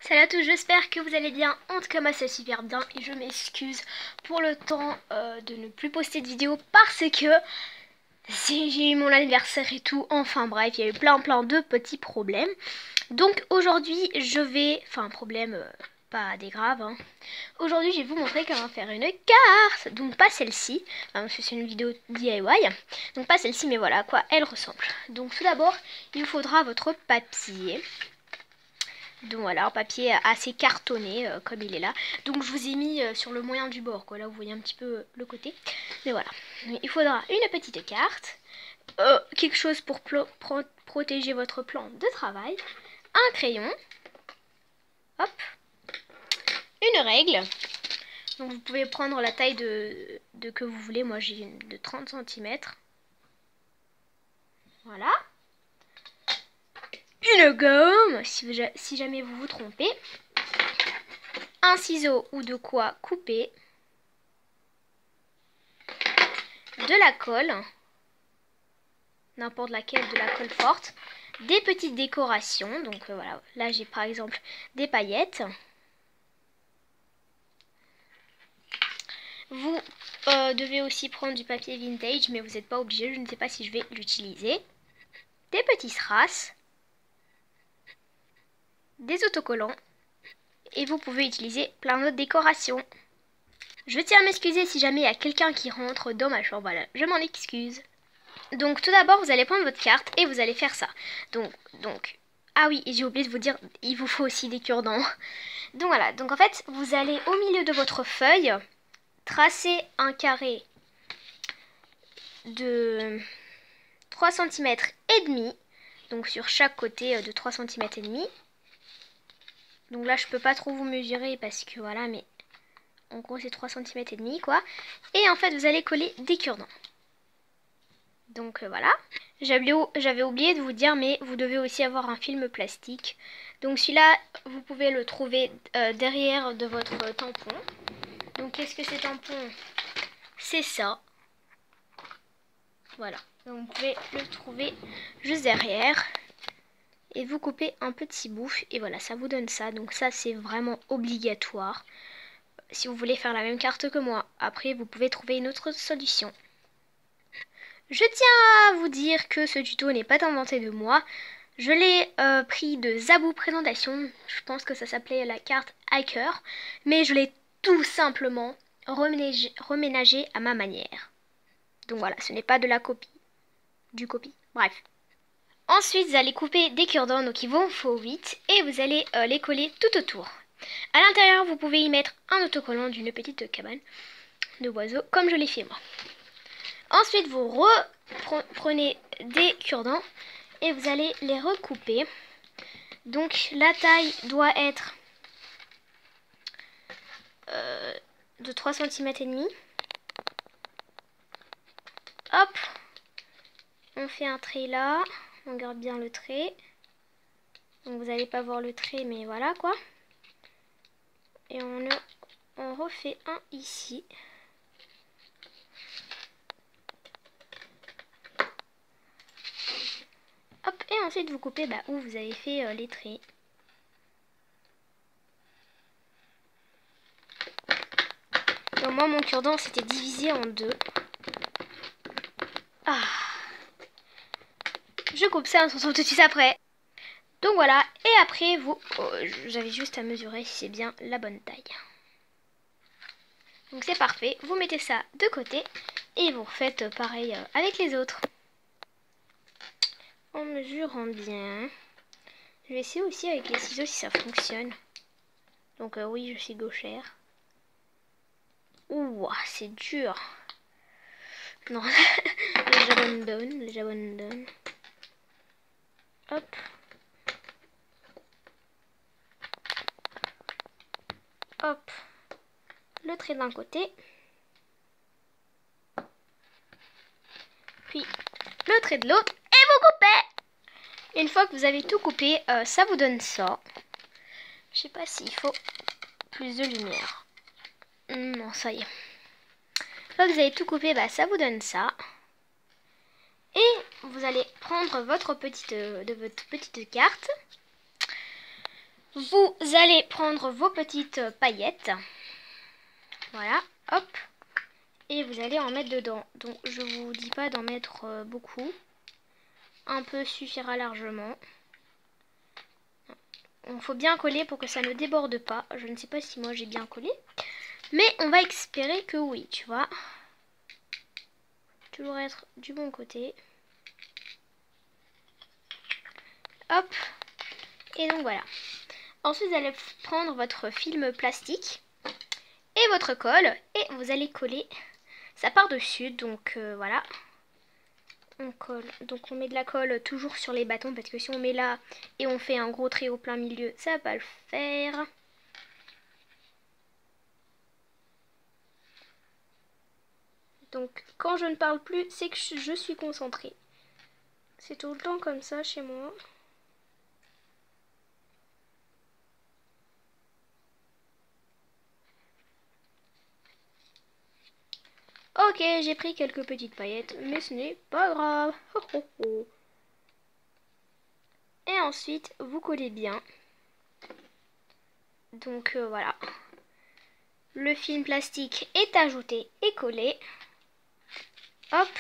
Salut à tous, j'espère que vous allez bien. En tout cas, moi ça super bien et je m'excuse pour le temps de ne plus poster de vidéos parce que j'ai eu mon anniversaire et tout. Enfin bref, il y a eu plein de petits problèmes. Donc aujourd'hui, je vais... Enfin, problème pas des graves, hein. Aujourd'hui, je vais vous montrer comment faire une carte. Donc pas celle-ci, parce que c'est une vidéo DIY. Donc pas celle-ci, mais voilà à quoi elle ressemble. Donc tout d'abord, il vous faudra votre papier. Donc voilà, un papier assez cartonné comme il est là. Donc je vous ai mis sur le moyen du bord, quoi. Là vous voyez un petit peu le côté. Mais voilà, il faudra une petite carte, quelque chose pour protéger votre plan de travail, un crayon, hop, une règle. Donc vous pouvez prendre la taille de que vous voulez. Moi j'ai une de 30 cm. Voilà. Une gomme, si jamais vous vous trompez. Un ciseau ou de quoi couper. De la colle, n'importe laquelle, de la colle forte, des petites décorations, donc voilà, là j'ai par exemple des paillettes. Vous devez aussi prendre du papier vintage, mais vous n'êtes pas obligé, je ne sais pas si je vais l'utiliser. Des petits strass, des autocollants, et vous pouvez utiliser plein d'autres décorations. Je tiens à m'excuser si jamais il y a quelqu'un qui rentre dans ma chambre, voilà, je m'en excuse. Donc tout d'abord vous allez prendre votre carte et vous allez faire ça. Donc ah oui, j'ai oublié de vous dire, il vous faut aussi des cure-dents. Donc voilà, donc en fait vous allez au milieu de votre feuille tracer un carré de 3 cm et demi. Donc sur chaque côté de 3 cm et demi. Donc là je peux pas trop vous mesurer parce que voilà, mais en gros c'est 3 cm et demi quoi. Et en fait vous allez coller des cure-dents. Donc voilà. J'avais oublié de vous dire, mais vous devez aussi avoir un film plastique. Donc celui-là, vous pouvez le trouver derrière de votre tampon. Donc qu'est-ce que c'est tampon? C'est ça. Voilà. Donc vous pouvez le trouver juste derrière. Et vous coupez un petit bout. Et voilà, ça vous donne ça. Donc ça, c'est vraiment obligatoire. Si vous voulez faire la même carte que moi. Après, vous pouvez trouver une autre solution. Je tiens à vous dire que ce tuto n'est pas inventé de moi. Je l'ai pris de Zabou Présentation. Je pense que ça s'appelait la carte Hacker. Mais je l'ai tout simplement reménagé à ma manière. Donc voilà, ce n'est pas de la copie. Du copie. Bref. Ensuite, vous allez couper des cure-dents. Donc il vous faut 8. Et vous allez les coller tout autour. À l'intérieur, vous pouvez y mettre un autocollant d'une petite cabane de oiseaux. Comme je l'ai fait moi. Ensuite, vous reprenez des cure-dents et vous allez les recouper. Donc, la taille doit être de 3 cm et demi. Hop, on fait un trait là. On garde bien le trait. Donc, vous n'allez pas voir le trait, mais voilà quoi. Et on refait un ici. Hop, et ensuite vous coupez où vous avez fait les traits. Donc moi mon cure-dent c'était divisé en deux. Ah. Je coupe ça, on se retrouve tout de suite après. Donc voilà, et après vous, j'avais juste à mesurer si c'est bien la bonne taille. Donc c'est parfait, vous mettez ça de côté et vous refaites pareil avec les autres. En mesurant bien. Je vais essayer aussi avec les ciseaux si ça fonctionne. Donc oui, je suis gauchère. Ouh, c'est dur. Non, j'abandonne. Hop. Hop. Le trait d'un côté. Puis le trait de l'autre. Et vous coupez. Une fois que vous avez tout coupé, ça vous donne ça. Je sais pas s'il faut plus de lumière. Non, ça y est. Une fois que vous avez tout coupé, ça vous donne ça. Et vous allez prendre votre petite carte. Vous allez prendre vos petites paillettes. Voilà, hop. Et vous allez en mettre dedans. Donc je vous dis pas d'en mettre beaucoup. Un peu suffira largement. Il faut bien coller pour que ça ne déborde pas. Je ne sais pas si moi j'ai bien collé. Mais on va espérer que oui, tu vois. Toujours être du bon côté. Hop. Et donc voilà. Ensuite, vous allez prendre votre film plastique et votre colle. Et vous allez coller ça par-dessus. Donc voilà. On colle. Donc on met de la colle toujours sur les bâtons. Parce que si on met là et on fait un gros trait au plein milieu, ça va pas le faire. Donc quand je ne parle plus, c'est que je suis concentrée. C'est tout le temps comme ça chez moi. Ok, j'ai pris quelques petites paillettes, mais ce n'est pas grave. Et ensuite, vous collez bien. Donc voilà. Le film plastique est ajouté et collé. Hop.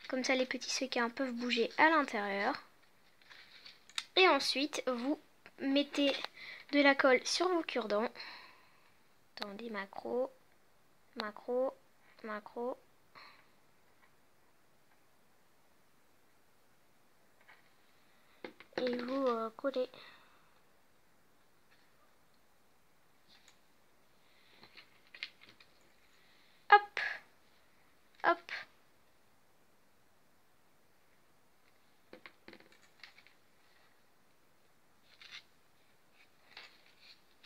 Comme ça, les petits sequins peuvent bouger à l'intérieur. Et ensuite, vous mettez de la colle sur vos cure-dents. Attendez, macro, macro, macro. Et vous collez. Hop, hop.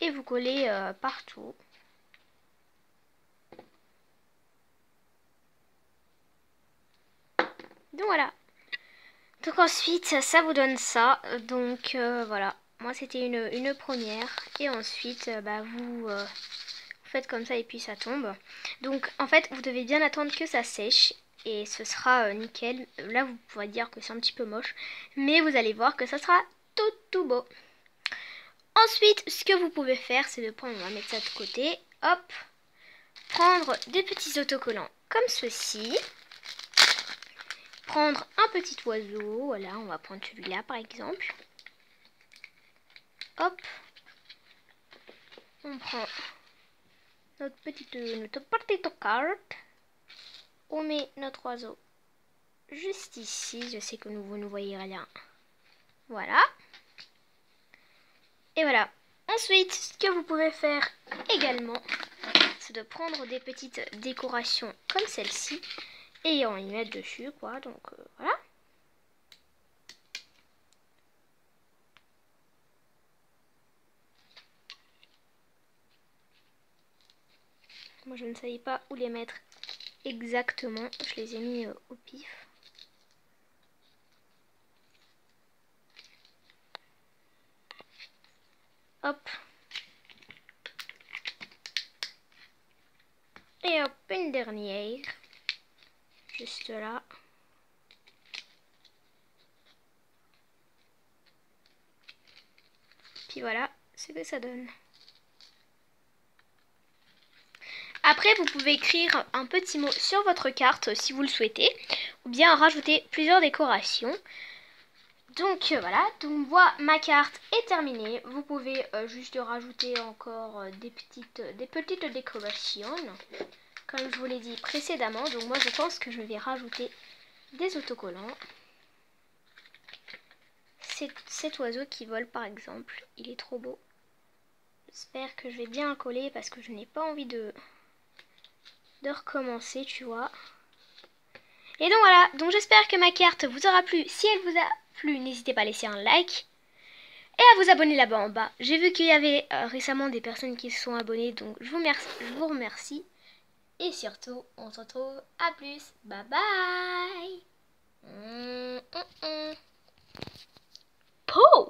Et vous collez partout. Donc voilà. Donc ensuite, ça vous donne ça. Donc voilà. Moi, c'était une première. Et ensuite, vous faites comme ça et puis ça tombe. Donc en fait, vous devez bien attendre que ça sèche. Et ce sera nickel. Là, vous pourrez dire que c'est un petit peu moche. Mais vous allez voir que ça sera tout beau. Ensuite, ce que vous pouvez faire, c'est de prendre, on va mettre ça de côté. Hop. Prendre des petits autocollants comme ceci. Prendre un petit oiseau, voilà, on va prendre celui-là par exemple. Hop, on prend notre petite carte, on met notre oiseau juste ici, je sais que vous ne voyez rien, voilà. Et voilà, ensuite ce que vous pouvez faire également, c'est de prendre des petites décorations comme celle-ci et en y mettre dessus quoi, donc voilà. Moi je ne savais pas où les mettre exactement, je les ai mis au pif. Hop. Et hop, une dernière. Juste là. Puis voilà ce que ça donne. Après, vous pouvez écrire un petit mot sur votre carte si vous le souhaitez. Ou bien rajouter plusieurs décorations. Donc voilà, donc moi ma carte est terminée. Vous pouvez juste rajouter encore des petites décorations. Comme je vous l'ai dit précédemment. Donc moi je pense que je vais rajouter des autocollants. Cet oiseau qui vole par exemple, il est trop beau. J'espère que je vais bien coller parce que je n'ai pas envie de recommencer, tu vois. Et donc voilà, donc j'espère que ma carte vous aura plu. Si elle vous a plu, n'hésitez pas à laisser un like et à vous abonner là-bas en bas. J'ai vu qu'il y avait récemment des personnes qui se sont abonnées, donc je vous remercie. Et surtout, on se retrouve à plus. Bye bye. Pouh.